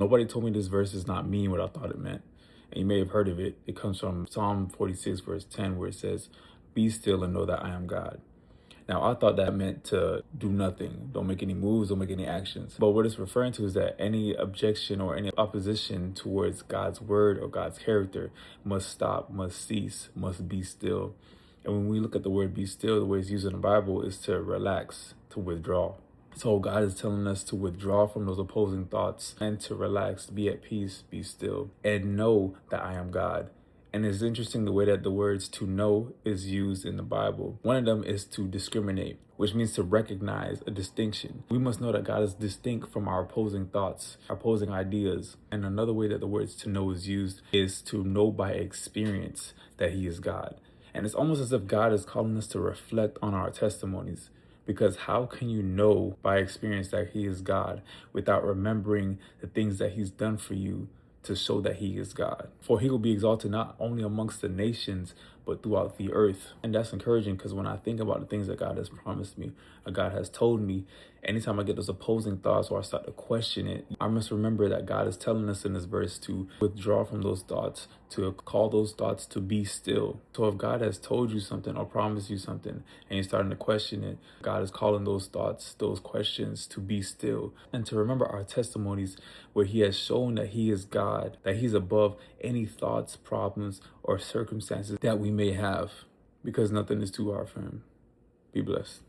Nobody told me this verse is not mean what I thought it meant. And you may have heard of it. It comes from Psalm 46, verse 10, where it says, "Be still and know that I am God." Now, I thought that meant to do nothing. Don't make any moves, don't make any actions. But what it's referring to is that any objection or any opposition towards God's word or God's character must stop, must cease, must be still. And when we look at the word be still, the way it's used in the Bible is to relax, to withdraw. So God is telling us to withdraw from those opposing thoughts and to relax, be at peace, be still, and know that I am God. And it's interesting the way that the words to know is used in the Bible. One of them is to discriminate, which means to recognize a distinction. We must know that God is distinct from our opposing thoughts, our opposing ideas. And another way that the words to know is used is to know by experience that He is God. And it's almost as if God is calling us to reflect on our testimonies. Because how can you know by experience that He is God without remembering the things that He's done for you to show that He is God? For He will be exalted not only amongst the nations, but throughout the earth. And that's encouraging because when I think about the things that God has promised me, or God has told me, anytime I get those opposing thoughts or I start to question it, I must remember that God is telling us in this verse to withdraw from those thoughts, to call those thoughts to be still. So if God has told you something or promised you something and you're starting to question it, God is calling those thoughts, those questions to be still and to remember our testimonies where He has shown that He is God, that He's above any thoughts, problems, or circumstances that we may have, because nothing is too hard for Him. Be blessed.